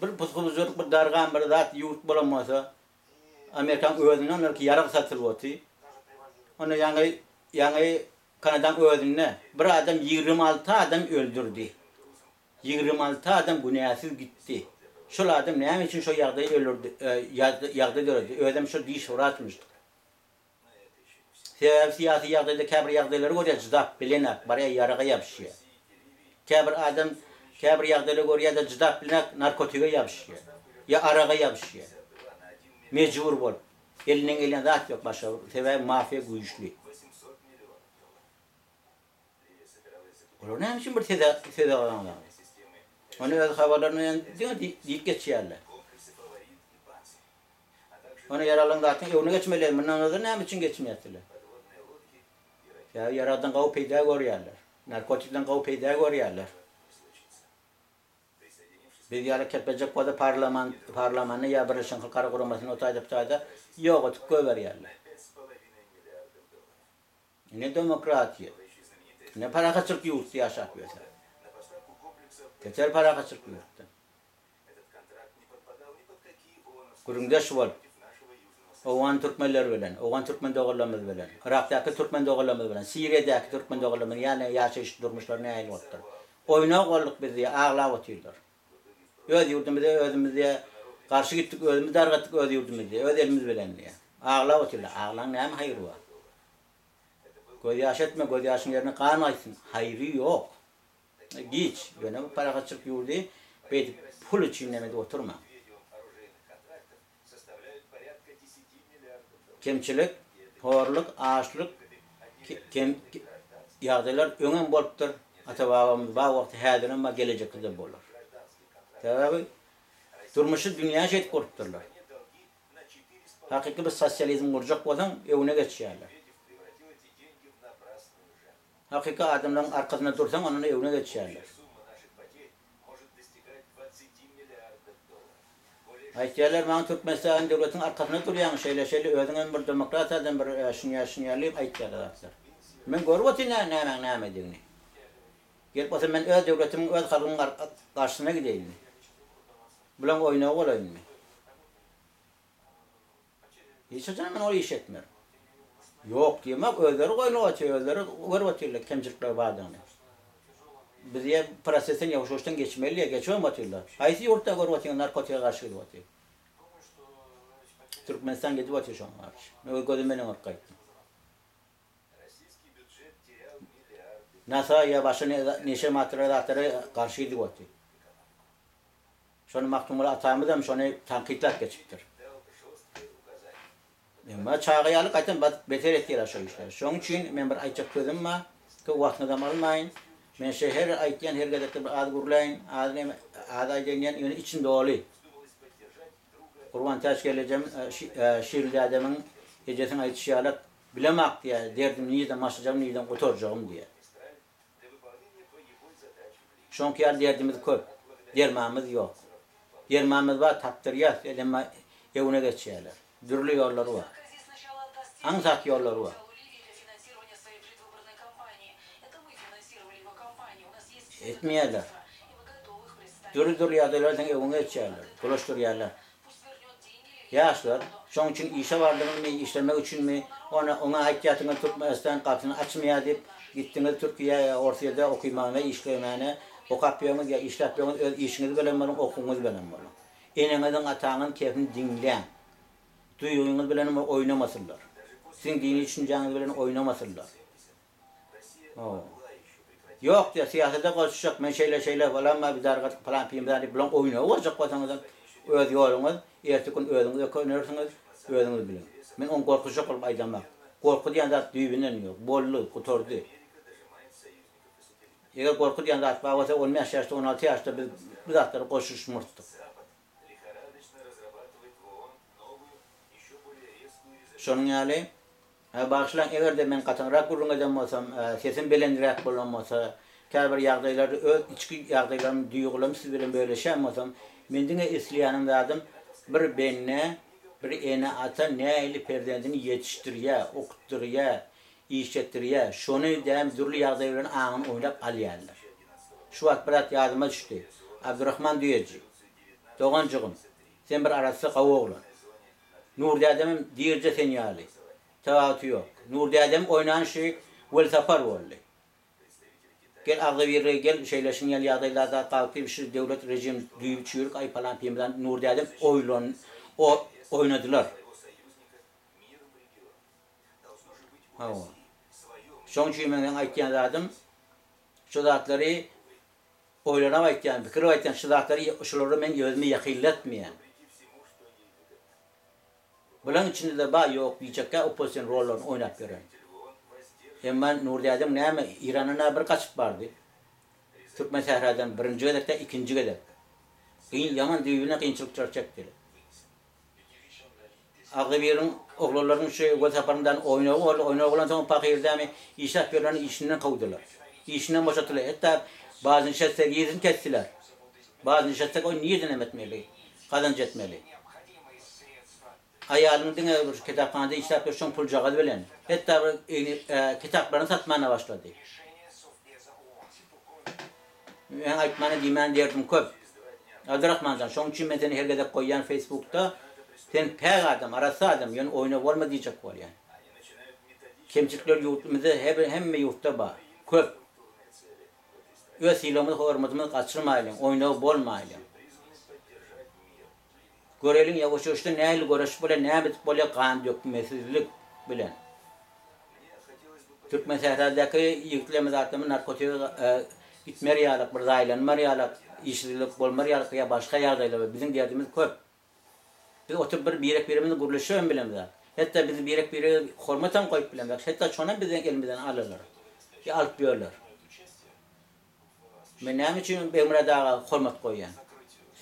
bir puskuzuruk bir dargan bir zat yurt bulamasa Amerikan özünden belki yarım satır oldu. Onu yani Kanada'nın özünde bir adam 26 adam öldürdü. 26 adam günahsız gitti. Şu adam ne için şu yağdayı öldürdü, yağda öldürdü. Özüm şu diş uğratmıştı. Siyasi yağdayda kabir yağdayları görüyor, cıdap bilenek, baraya yarağa yapışıyor. Kabir yağdayları görüyor da cıdap bilenek, narkotika yapışıyor. Ya arağa yapışıyor. Mecbur bol. Elinden zat yok başka. Sebep mafya güçlü. Onun ne için bir tedavi alanlar? Onu öz havalarını deyip geçiyorlar. Onu yaralan zaten evine geçmeliler. Bundan sonra ne için geçmiyorlar? Ya yaradan kavu peyda görüyorlar. Narkotikten kavu peyda görüyorlar. Bir hareket edecek kadar parlamenı ya Birleşen Halklar Kuruması'nın otayda yok otup veriyorlar. Ne demokratiya, ne para kaçırık yurtta yaşatıyorsa. Geçer para kaçırık yurtta. Kurumdaş var. Oğan Türkmenler bilen, Oğan Türkmen doğullarımız bilen, Irak'taki Türkmen doğullarımız bilen, Suriye'deki Türkmen doğullarımız yani yaşayış durmuşlar ne aynı otlar. Oynak olduk biz diye ağla otuyorlar. Öz yurdumuzda karşı gittik, özümüzü dargattık öz yurdumuzda, öz elimiz bilen diye. Ağla otuyorlar. Ağlan ne hayır var? Göz yaş etme, göz yaşın yerine kan açsın. Hayrı yok. Geç. Yani bu para kaçırıp yurdu, belki pul için demedi oturma. Kemçilik, horluk, ağaçlık, yağdaylar önem boluptur. Ata babamız bağ vakti hədinin ama gelecek kızı bolur. Tabi, durmuşu dünya şey korkturlar. Hakiki bir sosyalizm kuracak olan evine geçiyorlar. Hakiki adamların arkasına dursan onun evine geçiyorlar. Aytiyalar bana Türkmenistan devletinin arkasına duruyan şeyle özünün bir demokrat adam bir şınyarlayıp aytiyalar. Men görüp näme diýeni. Gelip olsa men öz döwletimiň, öz halkynyň garşysyna gideyim. Bulan oýnap bolaymy? Hiç men oly iş etmer. Yok diýmek özleri oýnap özleri görüp kemçilikler bardygyny. Bizye prosesin ýawşaşdan geçmeli, geçemediler. Haýsy ýurtda görüp narkotika garşy edip Türkmenistan gidip atıyor şu an. Ne gözümden orkaydı. NASA ya başına neşe materyalları karşıydı atıyor. Şonu mahkumlar atamıdım, şonu tankitler geçiptir. Ama çağıyalı kaytan beter ettiler şu işler. Şunun için men bir ayçak dedim ma, ki vaktinde almayın. Men şehir aytyan her gadakta bir ad gurlayın, ad aytyan için dolu. Kurban taş geleceğim şiirli adamın gecesine aytışarak bilemek diye derdim niyeden başlayacağım, niyeden oturacağım diye. Şonki yer derdimiz köp, dermamiz yok. Dermamiz var, taptırıyaz, ama evine geçiyorlar. Dürlü yolları var. Ansak yolları var. Etmeyeler. Dürlü yadırlardan evine geçiyorlar, dolaştırıyorlar. Yaşlar, şunun için işe vardınız mı, işlemek için mi, ona ihtiyatını tutmayasından kapısını açmaya deyip, gittiniz Türkiye'ye, Orta'da okuymağına, işlemeyene, okapıyorsunuz ya işletmiyorsunuz, öz işinizi bilen varın, okunuz bilen varın. Eninizin atağının keyfini dinleyen, duyduğunuz bilen oynamasınlar. Sizin dini düşünceniz bilen oynamasınlar. Yok diye siyasete koşacak, men şeyle falan mı, bir dargat falan piyimden bilen oynayacak vatanızdan, öz yolunuz, ertesi gün özünüzü koyuyorsunuz, özünüz bilin. Men on korkuşak olup aydamak. Korku diyen zat düğübünden yok, bollu, kuturdu. Eğer korku diyen zat bağırsa 15 yaşta, 16 yaşta biz bu zatları koşuşmurttuk. Şunun yani, bağışlan eğer de men katınarak gurrun olsam, sesim belendirek bulunmasa, kâr bir yağdaylarda, öz içki yağdaylarımı duygularımı siz bilen böyle şey olsam, mendine isliyanım dadım, bir benine, bir ene ata ne eli perdendini yetiştiriye, okutturuye, işlettiriye, şunu dem dürlü yağdayların ağını oynap alıyarlar. Şu vakit birat yardıma düştü. Abdurrahman duyacı. Doğancığım, sen bir arası kavuğulan. Nurdi Adem'im diyirce sen yağlı. Tevatü yok. Nurdi Adem oynayan şey vel sapar oldu. Gel ağda bir gel şeyleşin yel yağdaylarda kalktı bir şey devlet rejim düğüp çürük ay falan piyemden Nurdi Adem oynadılar. Şonun için ben aytyan adım şu zatları oylanam aytyan, fikir aytyan şu zatları şuları men gözümü yakilletmeyen. Bunun içinde de bağ yok diyecekler opozisyon rollerini oynap gören. Hemen Nurdi Adem neyme İran'ına bir kaçıp vardı. Türkmen Sehradan birinci gedek de ikinci gedek. Yaman düğüne kıyınçılık çektiler. Ağabeylerin oğullarının WhatsApp'ından oynağı olan zaman pakirde işat verilen işinden kovdular. İşinden boşalttılar. Hatta bazı işatları yedin kestiler. Bazı işatları o niye denemetmeli? Kazanç etmeli. Ayalının dine kitaphanede işat verilen pulcağı bilen. Hatta kitaplarını satmaya başladı. Ben aytmanı dimen derdim köp. Abdurrahmancan, şunun için ben seni her gede koyan Facebook'ta sen pek adam, arası adam, yani oyuna olma diyecek var yani. Kemçikler yurtumuzda hem yurtta var, köp. Öz silahımızı, hürmetimizi kaçırmayalım, oyuna bolmayalım. Görelim yavaş yavaşta neyle görüşüp böyle, ne bitip böyle kan dökmesizlik bilen. Türkmen Sehradaki yıkılımız artımı narkotika gitmer yağlık, bir zaylanmar yağlık, işsizlik bolmar yağlık ya başka yağdayla bizim derdimiz köp. Biz oturup birek birimizi guruluşuyor bilemiz. Hatta bizi birek bire hormatan koyup bilemiz. Hatta çoğuna bizden elimizden alırlar. Ya alıp diyorlar. Ben ne için Bemre Dağı hormat koyan,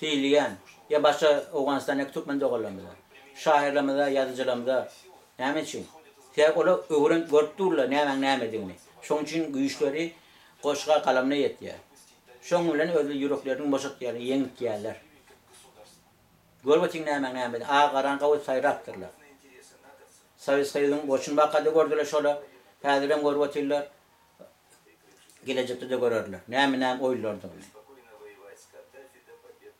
fiiliyen ya başka Afganistan'daki Türkmen doğularımıza, şahirlerimizde, yazıcılarımıza ne için? Sen onu öğren gördüler ne edildiğini. Şunun için güçleri koşka kalemine yetiyor. Şunun bilen özlü yüreklerini boşalt yerler, yenip yerler. Görmetin ne edildi. Ağa karan kavuç sayraktırlar. Sayısının boşun bakada gördüler şöyle. Häzirem görüp gelecekte de görerler. Näme oýlardy.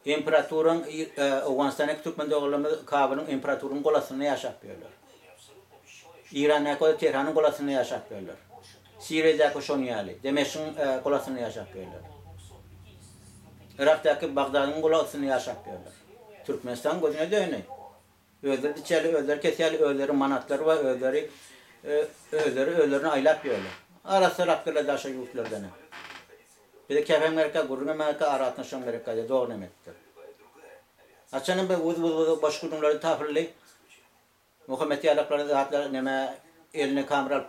İmparatorun Awganistan'a Türkmen döwletlerinde Kabylyň imparatorun golasyny ýaşap berler. İran'a Tehran'ın golasyny ýaşap berler. Siriýadaky şonýaly, Demeşiň golasyny ýaşap berler. Irak'daky Bagdadyň golasyny ýaşap berler. Türkmenistan gözüne döýney. Özleri içeli, özleri keseli, özleri manatlary we özlerini aýlap berler. Arasy rakdylar daşa ýurtlardan. Bir de Kefen Amerika, Gurun Amerika, Aratnaşan Amerika'da doğru emektir. Açanın başkurumları tafirli, Muhammed Yalakları da neme eline kamera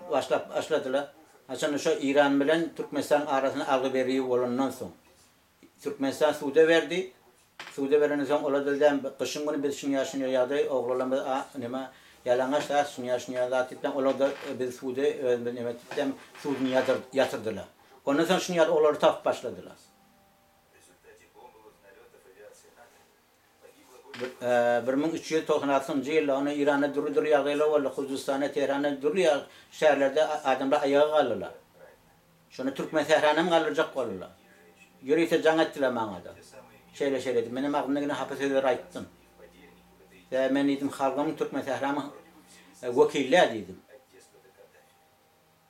başladılar. Açanın şu İran bilen Türkmenistan arasında algı veriyi olandan son. Türkmenistan Suud'a verdi. Suud'a veren son oladıldan kışın günü biz şun yaşını yadı. Oğlularımız neme yalangaç da şun yaşını yadı. Atipten oladı biz Suud'a neme tipten Suud'unu yatırdılar. Ondan sonra şunu yadı onları taf başladılar. 1396 yılda onu İran'a duru yağıyla valla Kuzistan'a, Tehran'a duru yağ şehirlerde adamlar ayağa kalırlar. Şunu Türkmen Tehran'a kalacak kalırlar. Yürüyse can ettiler bana da. Şeyle dedim. Benim aklımda yine hapis ayttım. Ben dedim halkımın Türkmen Tehran'a vekiller dedim.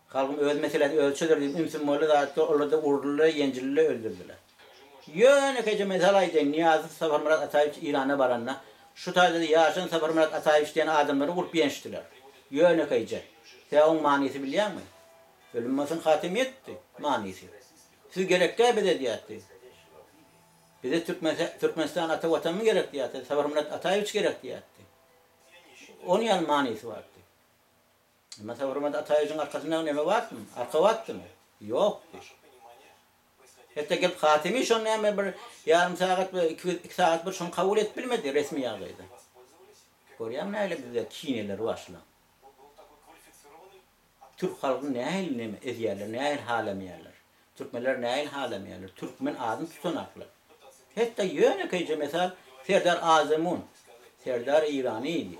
Halkım öz meselesi ölçüdür dedim. İmsimoğlu da orada vurdular, yencililer öldürdüler. Yöne kece mesalaydı Niyazi Safer Murat Atayev İran'a baranla. Şu tarzda yaşayan Safer Murat Atayev diyen adamları vurup yeniştiler. Yöne kece. Sen onun manisi biliyor musun? Ölünmesin hatimiyetti manisi. Siz gerekli ebediyatti. Bize Türkmenistan ata vatanı gerekli yattı. Safer Murat Atayev gerekli yattı. Onun yan manisi vardı. Ama Safer Murat Atayev'in arkasından ne vardı mı? Arka vardı mı? Yoktu. Hatta gelip hatimi şonu hemen bir yarım saat, 2 saat bir şunu kabul et bilmedi resmi yağdaydı. Görüyorum ne öyle bize kineler başla. Türk halkı ne el eziyerler, ne el halemiyerler. Türkmenler ne el halemiyerler. Türkmen adını tutunaklar. Hatta yöne kayıcı mesela Serdar Azemun, Serdar İraniydi.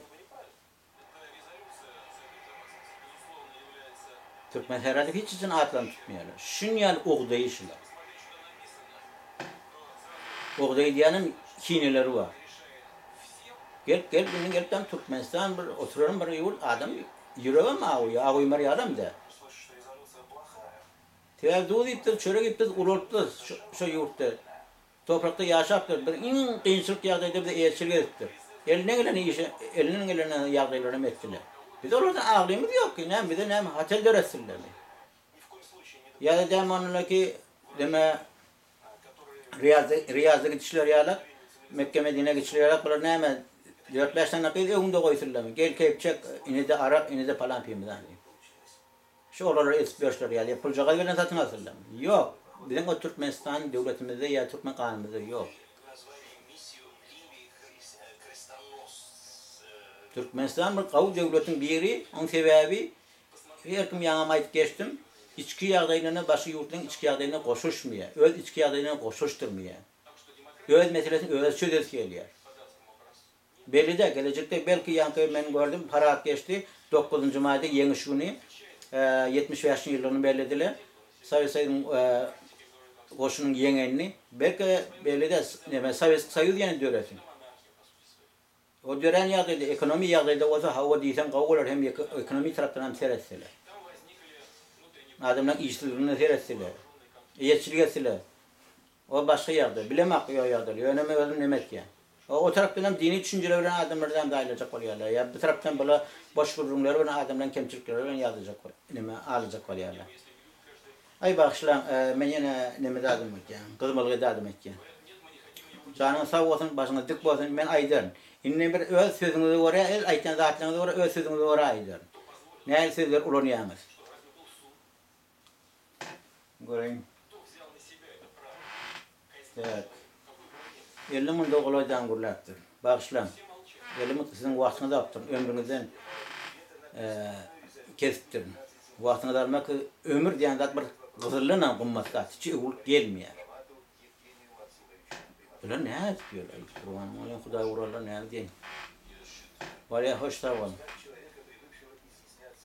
Türkmen herhalde hiç için adlarını tutmuyorlar. Şun yani oğdayışlar. Oğday diyenin kineleri var. Gelip tam Türkmenistan bir oturuyorum bir yurt adam yürüyorum ağuymar adam da. Tevdu iptir, çörek iptir, urulttur şu yurtta. Toprakta yaşaptır. Bir in kıyınçılık yağdaydı bir de elçilik ettir. Eline gelen yağdaylarını ettiler. Biz orada ağlayımız yok ki. Bir de hatel döressinler. Ya da demanla ki deme Riyaz'a gidişler yağlar, Mekke Medine gidişler yağlar, bunlar ne hemen 4-5 tane kıydı, önünde koysunlar. Gel keyipçek, yine de Arap, yine de falan piyimden. Şu oraları esbiyojlar yağlar, yapılacağı gelen satın asırlar. Yok, bizim o Türkmenistan devletimizde ya Türkmen kanunumuzda yok. Türkmenistan bir kavu devletin biri, onun sebebi, her kim yanıma ait geçtim, İçki yağdaylarına başı yurtların içki yağdaylarına koşuşmuyor. Öz içki yağdaylarına koşuşturmuyor. Öz meselesini öz çözüz geliyor. Belli de gelecekte belki yankı ben gördüm parat geçti. 9. Mayı'da yeni şunu 75 yıllarını belirlediler. Sayın koşunun yengenini belki belli de sayız yani döresin. O dören yağdaydı, ekonomi yağdaydı o da hava değilsen kavgalar hem ekonomi taraftan hem seyretseler. Adamlar işsizliğini seyretseler, yetçilik etseler. O başka yağdır, bilemek yağdır, önemi özüm demek yani. O taraftan dini düşünceler veren adamlardan da ayrılacak oluyorlar. Ya bu taraftan böyle boş durumlar veren adamların kemçilikleri veren yazacak oluyorlar, alacak oluyorlar. Ay bakışlar, ben yine neme dadım etken, kızmalığı dadım etken. Canın sağ olsun, başına dik olsun, ben aydarım. İnne bir öz sözünüzü oraya, el ayten zatlarınızı oraya, öz sözünüzü oraya aydarım. Ne sözler ulanıyamaz. Göreyim. Evet. 50 min de olaydan gurlattır. Bağışlan. 50 min sizin vaktinizi yaptım. Ömrünüzden kesittirin. Vaktinizi almak ömür diyen zat bir kızırlığına bulması hiç ulup gelmiyor. Ulan ne istiyorlar? Kurban olayım Huday vurarlar ne diyeyim. Var ya hoş da olun.